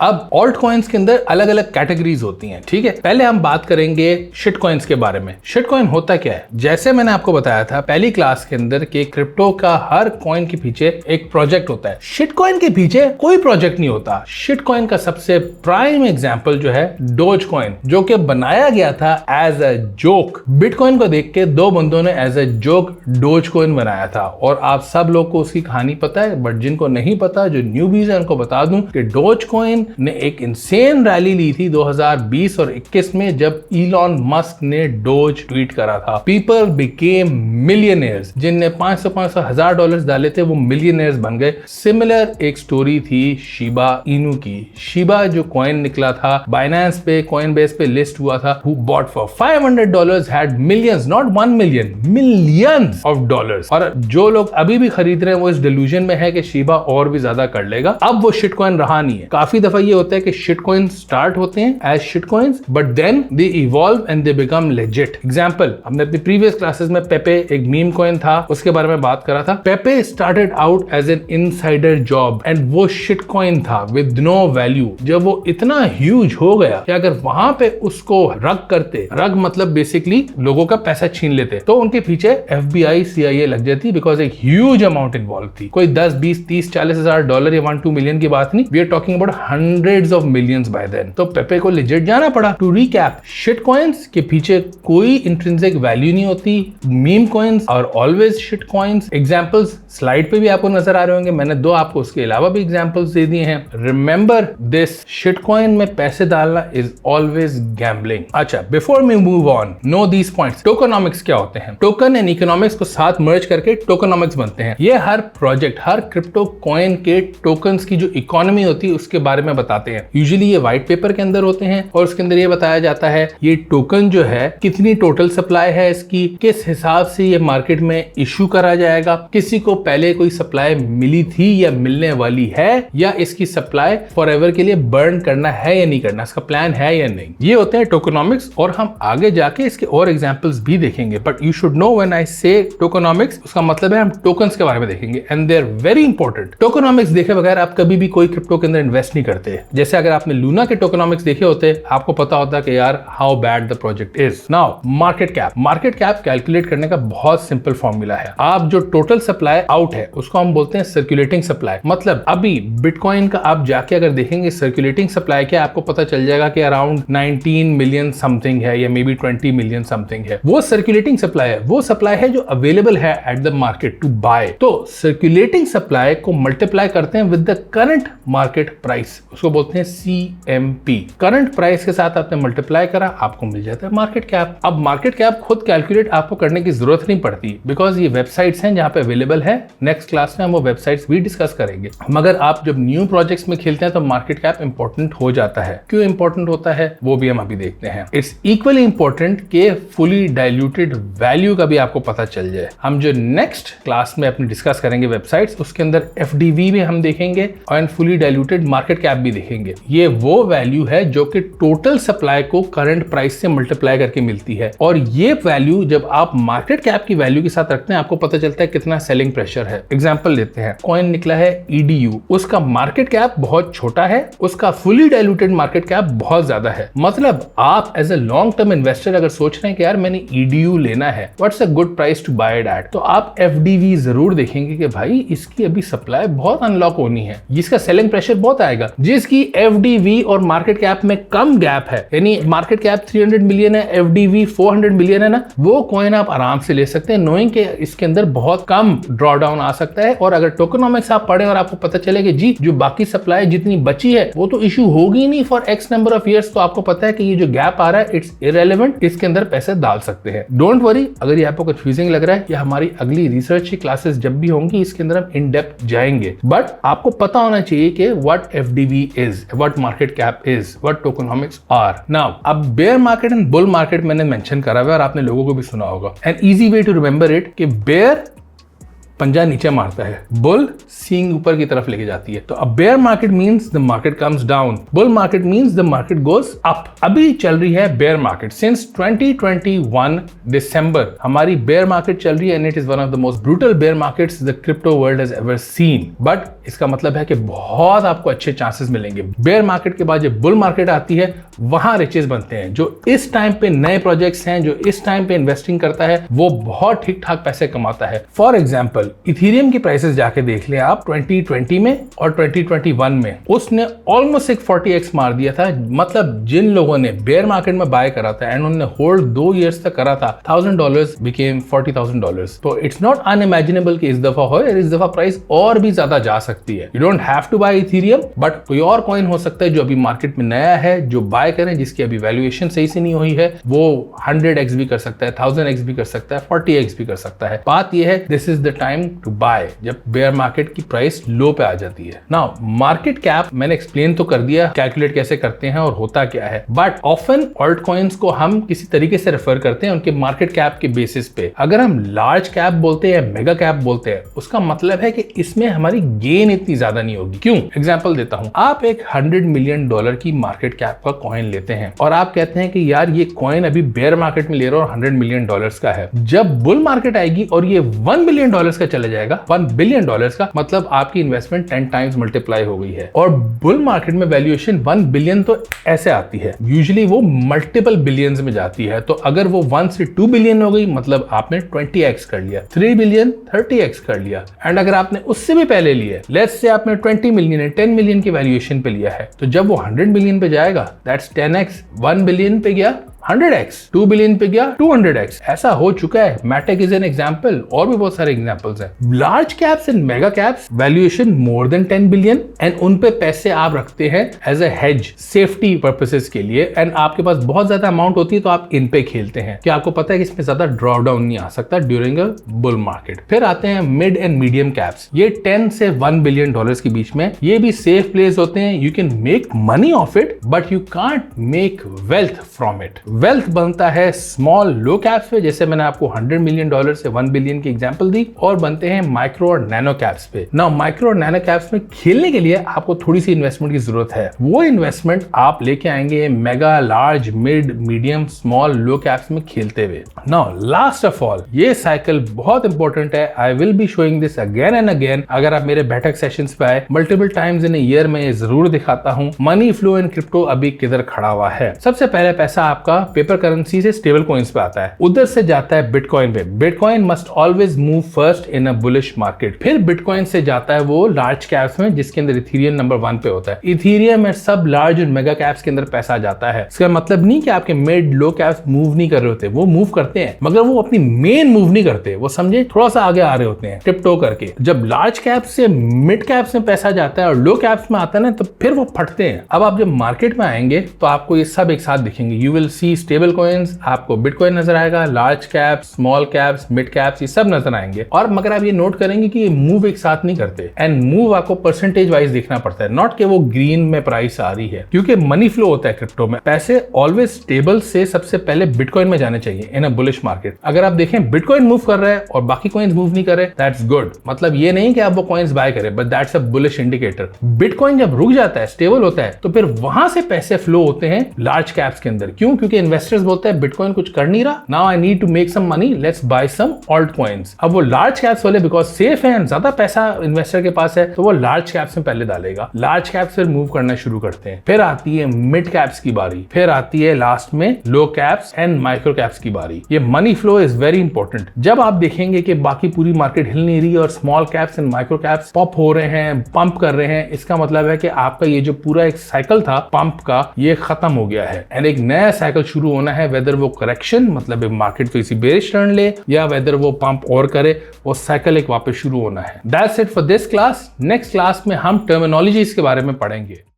अब alt coins के अंदर अलग अलग कैटेगरीज होती हैं, ठीक है। पहले हम बात करेंगे शिट कॉइन्स के बारे में। शिट कॉइन होता क्या है? जैसे मैंने आपको बताया था पहली क्लास के अंदर कि क्रिप्टो का हर कॉइन के पीछे एक प्रोजेक्ट होता है। शिट कॉइन के पीछे कोई प्रोजेक्ट नहीं होता। शिट कॉइन का सबसे प्राइम एग्जांपल जो है डोज कॉइन, जो कि बनाया गया था एज अ जोक। बिटकॉइन को देख के दो बंदों ने as a joke Dogecoin बनाया था और आप सब लोग को उसकी कहानी पता है, बट जिनको नहीं पता, जो न्यूबीज है, उनको बता दूं कि डोज कॉइन ने एक इंसेन रैली ली थी 2020 और 21 में जब इलॉन मस्क ने डोज ट्वीट करा था। People became millionaires. जिनने $500 हजार डॉलर्स डाले थे वो मिलियनेयर्स बन गए। सिमिलर एक स्टोरी थी शिबा इनू की। शिबा जो कॉइन निकला था बाइनेंस पे, कॉइनबेस पे लिस्ट हुआ था, who bought for $500 had millions, not 1 million, millions of dollars. और जो लोग अभी भी खरीद रहे हैं वो इस डिल्यूजन में है कि शिबा और भी ज्यादा कर लेगा। अब वो शिट कॉइन रहा नहीं है। काफी दफा ये होता है कि शिट कॉइन स्टार्ट होते हैं as shit coins but then they evolve and they become legit. Example, हमने अपनी प्रीवियस क्लासेस में पेपे एक मीम कॉइन था, उसके बारे में बात करा था। Pepe started out as an insider job and वो शिट कॉइन था विद नो वैल्यू। जब वो इतना ह्यूज हो गया कि अगर वहां पे उसको रग करते, रग मतलब बेसिकली लोगों का पैसा छीन लेते, तो उनके पीछे FBI CIA लग जाती, बिकॉज एक ह्यूज अमाउंट इन्वॉल्व थी। कोई 10 20 30 40 हजार डॉलर या 1-2 मिलियन की बात नहीं, we are talking about hundreds of millions by then. तो पेपे को लेजिट जाना पड़ा। टू रिकैप, शिट कॉइन्स के पीछे कोई इंट्रिंसिक वैल्यू नहीं होती। Meme coins are always shit coins. Examples slide पे भी आपको नजर आ रहे होंगे, मैंने दो आपको उसके अलावा भी एग्जांपल्स दे दिए हैं। रिमेंबर दिस, शिट कॉइन में पैसे डालना इज ऑलवेज गैम्बलिंग। अच्छा, before we move on, know these points. Tokenomics क्या होते हैं? टोकन एंड इकोनॉमिक्स को साथ मर्ज करके टोकनॉमिक्स बनते हैं। ये हर प्रोजेक्ट, हर क्रिप्टो कॉइन के टोकन्स की जो इकोनॉमी होती है उसके बारे में बताते हैं। यूजुअली ये व्हाइट पेपर के अंदर होते हैं और उसके अंदर ये बताया जाता है ये टोकन जो है कितनी टोटल सप्लाई है इसकी, किस हिसाब से ये मार्केट में इशू करा जाएगा, किसी को पहले कोई सप्लाई मिली थी या मिलने वाली है, या इसकी सप्लाई फॉरएवर के लिए बर्न करना है या नहीं करना, इसका प्लान है या नहीं। ये होते हैं टोकनॉमिक्स और हम आगे जाके इसके और एग्जांपल्स भी देखेंगे। But you should know when I से टोकनॉमिक्स, उसका मतलब है हम टोकन्स के बारे में देखेंगे and they are very important. Tokenomics देखे बगैर आप कभी भी कोई क्रिप्टो के अंदर इन्वेस्ट नहीं करते। जैसे अगर आपने लूना के टोकनॉमिक्स देखे होते, आपको पता होता कि यार how bad the project is. Now market cap. Market cap calculate करने का बहुत सिंपल फॉर्मूला है। आप जो टोटल सप्लाई आउट है उसको हम बोलते हैं सर्कुलेटिंग सप्लाई। मतलब अभी बिटकॉइन का आप जाके अगर देखेंगे सर्कुलेटिंग सप्लाई क्या, आपको पता चल जाएगा कि अराउंड 19 मिलियन समथिंग है या मे बी 20 मिलियन समथिंग है। वो सर्कुलेटिंग सप्लाई है, वो सप्लाई है जो अवेलेबल है at the market to buy. तो सर्कुलेटिंग सप्लाई को मल्टीप्लाई करते हैं with the current market price, उसको बोलते हैं CMP। करंट प्राइस के साथ आपने मल्टीप्लाई करा, आपको मिल जाता है मार्केट कैप। अब मार्केट कैप खुद कैलकुलेट आपको करने की जरूरत नहीं पड़ती, बिकॉज ये वेबसाइट्स हैं जहां पे अवेलेबल है। नेक्स्ट क्लास में हम वो वेबसाइट्स भी डिस्कस करेंगे। मगर आप जब न्यू प्रोजेक्ट्स में खेलते हैं तो मार्केट कैप इंपॉर्टेंट हो जाता है। क्यों इंपॉर्टेंट होता है वो भी हम अभी देखते हैं। इट्स इक्वली इंपॉर्टेंट के फुली डाइल्यूटेड वैल्यू का भी आपको पता चल जाए। हम जो नेक्स्ट क्लास में अपनी डिस्कस करेंगे वेबसाइट्स, उसके अंदर FDV भी हम देखेंगे और फुली डाइल्यूटेड मार्केट कैप भी देखेंगे। ये वो वैल्यू है जो कि टोटल सप्लाई को करंट प्राइस से मल्टीप्लाई करके मिलती है, और ये वैल्यू जब आप मार्केट कैप की वैल्यू के साथ रखते हैं आपको पता चलता है कितना सेलिंग प्रेशर है। एग्जांपल लेते हैं, कॉइन निकला है EDU, उसका मार्केट कैप बहुत छोटा है, उसका फुली डाइल्यूटेड मार्केट कैप बहुत ज्यादा है। मतलब आप as a long term investor अगर सोच रहे हैं कि यार मैंने EDU लेना है, what's a good price to buy it at, तो आप FDV जरूर देखेंगे कि भाई इसकी अभी सप्लाई बहुत अनलॉक होनी है, जिसका सेलिंग प्रेशर बहुत आएगा। जिसकी FDV और मार्केट कैप में कम गैप है, यानी मार्केट कैप 300 मिलियन है, FDV 400 मिलियन है ना, वो कॉइन आप आराम से ले सकते हैं, नोइंग कि इसके अंदर बहुत कम ड्रॉडाउन आ सकता है। और अगर टोकनॉमिक्स आप पढ़े और आपको पता चले कि जी जो बाकी सप्लाई जितनी बची है वो तो इशू होगी नहीं for X number of years, तो आपको पता है कि ये जो गैप आ रहा है इट्स इररेलेवेंट, इसके अंदर पैसे डाल सकते हैं। डोंट वरी, अगर ये आपको कंफ्यूजिंग लग रहा है, या हमारी अगली रिसर्च की क्लासेस जब भी होंगी इसके अंदर हम इन डेप्थ जाएंगे। बट आपको पता होना चाहिए कि what FDV is, what market cap is, what tokenomics are. Now अब bear market and bull market मैंने मेंशन करा हुआ है और आपने लोगों को भी सुना होगा। An easy way to remember it कि बेयर पंजा नीचे मारता है, बुल सींग ऊपर की तरफ लेके जाती है। तो अब bear market means the market comes down, bull market means the market goes up. अभी चल रही है बेयर मार्केट सिंस 2021 दिसंबर हमारी बेयर मार्केट चल रही है and it is one of the most brutal bear markets the crypto world has ever seen. But इसका मतलब है कि बहुत आपको अच्छे चांसेस मिलेंगे। बेयर मार्केट के बाद जब बुल मार्केट आती है वहां रिचेस बनते हैं। जो इस टाइम पे नए प्रोजेक्ट्स हैं, जो इस टाइम पे इन्वेस्टिंग करता है वो बहुत ठीक ठाक पैसे कमाता है। फॉर एग्जांपल इथेरियम की प्राइसेस जाके देख लें आप 2020 में और 2021 में, उसने ऑलमोस्ट एक 40x मार दिया था। मतलब जिन लोगों ने बेयर मार्केट में बाय करा था एंड उन्होंने होल्ड 2 years तक करा था, $1000 बिकेम $40,000। तो इट्स नॉट अनइमेजिनेबल कि इस दफा हो, इस दफा प्राइस और भी ज्यादा जा सकती है। You don't have to buy Ethereum, but कोई और कॉइन हो सकता है जो अभी मार्केट में नया है, जो बाय करें, जिसकी अभी वैल्यूएशन सही से नहीं हुई है, वो 100x भी कर सकता है, 1000x भी कर सकता है, 40x भी कर सकता है। बात यह है this is the time to buy जब बेयर मार्केट की प्राइस लो पे आ जाती है। नाउ मार्केट कैप मैंने एक्सप्लेन तो कर दिया कैलकुलेट कैसे करते हैं और होता क्या है, बट ऑफन ऑल्ट कॉइन्स को हम किसी तरीके से रेफर करते हैं उनके मार्केट कैप के बेसिस पे। अगर हम लार्ज कैप बोलते हैं, मेगा कैप बोलते हैं, उसका मतलब है कि इसमें हमारी गेन इतनी ज्यादा नहीं होगी। क्यों? एग्जांपल देता हूं, आप एक $100 मिलियन की मार्केट कैप का कॉइन लेते हैं और आप कहते हैं कि यार ये कॉइन अभी बेयर मार्केट में ले रहा और $100 मिलियन का है। जब बुल मार्केट आएगी और ये $1 बिलियन का चला जाएगा, $1 बिलियन का मतलब आपकी इन्वेस्टमेंट 10 टाइम्स मल्टीप्लाई हो गई है। और बुल मार्केट में वैल्यूएशन 1 बिलियन तो ऐसे आती है, यूजुअली वो मल्टीपल बिलियंस में जाती है। तो अगर वो 1 से 2 बिलियन हो गई मतलब आपने 20x कर लिया, 3 बिलियन 30x कर लिया। एंड अगर आपने उससे भी पहले लिया, लेट्स से आपने 20 मिलियन या 10 मिलियन की वैल्यूएशन पे लिया है, तो जब वो 100 मिलियन पे जाएगा दैट्स 10x, 1 बिलियन पे गया 100x, 2 बिलियन पे गया 200x। ऐसा हो चुका है। मैटेक इज एन एग्जांपल, और भी बहुत सारे एग्जांपल्स हैं। Large caps and mega caps valuation more than 10 billion and उन पे पैसे आप रखते हैं as a hedge, safety purposes के लिए, एंड आपके पास बहुत ज्यादा अमाउंट होती है तो आप इन पे खेलते हैं कि आपको पता है कि इसमें ज्यादा ड्रॉप डाउन नहीं आ सकता ड्यूरिंग अ बुल मार्केट। फिर आते हैं मिड एंड मीडियम कैप्स, ये 10 से 1 बिलियन डॉलर्स के बीच में, ये भी सेफ प्लेस होते हैं। You can make money of it but you can't make wealth from it. Wealth बनता है स्मॉल लो कैप्स पे, जैसे मैंने आपको $100 मिलियन से 1 बिलियन की एग्जांपल दी, और बनते हैं माइक्रो और नैनो कैप्स पे। नाउ माइक्रो और नैनो कैप्स में खेलने के लिए आपको थोड़ी सी इन्वेस्टमेंट की जरूरत है। वो इन्वेस्टमेंट आप लेके आएंगे mega, large, mid, medium, small, low caps में खेलते हुए। नाउ लास्ट ऑफ ऑल, ये साइकिल बहुत इंपॉर्टेंट है। I will be showing this again and again. अगर आप मेरे बैठक सेशंस पे आए, मल्टीपल टाइम्स इन ईयर में जरूर दिखाता हूं मनी फ्लो इन क्रिप्टो अभी किधर खड़ा हुआ है। सबसे पहले पैसा आपका पेपर करेंसी से स्टेबल कॉइन्स पे आता है, उधर से जाता है बिटकॉइन पे। Bitcoin must always move first in a bullish market. फिर बिटकॉइन से जाता है वो लार्ज कैप्स में, जिसके अंदर इथेरियम नंबर 1 पे होता है। इथेरियम में सब लार्ज और मेगा कैप्स के अंदर पैसा जाता है। इसका मतलब नहीं कि आपके मिड लो कैप्स मूव नहीं कर रहे होते, वो मूव करते हैं, मगर वो अपनी मेन मूव नहीं करते। वो समझे थोड़ा सा आगे आ रहे होते हैं टिप्टो करके। जब लार्ज कैप्स से मिड कैप्स में पैसा जाता है और लो कैप्स में आता है ना, तो फिर वो फटते हैं। अब आप जब मार्केट में आएंगे तो आपको ये सब एक साथ दिखेंगे। You will see stable coins, आपको बिटकॉइन नजर आएगा, large caps, small caps, mid caps, ये सब नजर आएंगे। और मगर आप ये नोट करेंगे कि ये मूव एक साथ नहीं करते, एंड मूव आपको परसेंटेज वाइज देखना पड़ता है, नॉट कि वो ग्रीन में प्राइस आ रही है, क्योंकि मनी फ्लो होता है क्रिप्टो में। पैसे ऑलवेज स्टेबल से सबसे पहले बिटकॉइन में जाने चाहिए इन अ बुलिश मार्केट। अगर आप देखें बिटकॉइन मूव कर रहा है और बाकी कॉइन्स मूव नहीं कर रहे, दैट्स गुड। मतलब ये नहीं कि आप वो कॉइन्स बाय करें, but that's a bullish indicator. Bitcoin जब रुक जाता है, स्टेबल होता है, तो फिर वहां से पैसे फ्लो होते हैं लार्ज कैप्स के अंदर। क्यों? क्योंकि इन्वेस्टर्स बोलते हैं बिटकॉइन कुछ कर नहीं रहा, now I need to make some money, let's buy some alt coins. अब वो लार्ज कैप्स वाले बिकॉज सेफ है, ज्यादा पैसा इन्वेस्टर के पास है, तो वो लार्ज कैप्स में पहले डालेगा। लार्ज कैप्स फिर मूव करना शुरू करते हैं। फिर आती है मिड कैप्स की बारी, फिर आती है लास्ट में लो कैप्स एंड माइक्रो कैप्स की बारी। ये money flow is very important. जब आप देखेंगे कि बाकी पूरी मार्केट हिल नहीं रही और small caps and micro caps pop हो रहे हैं, पंप कर रहे हैं, इसका मतलब है कि आपका ये जो पूरा एक साइकिल था पंप का, ये खत्म हो गया है एंड एक नया साइकिल शुरू होना है। वेदर वो करेक्शन, मतलब मार्केट को इसी बेरिश टर्न ले, या वेदर वो पंप और करे, वो साइकिल एक वापस शुरू होना है। That's it for this class. Next class में हम टर्मिनोलॉजीज के बारे में पढ़ेंगे।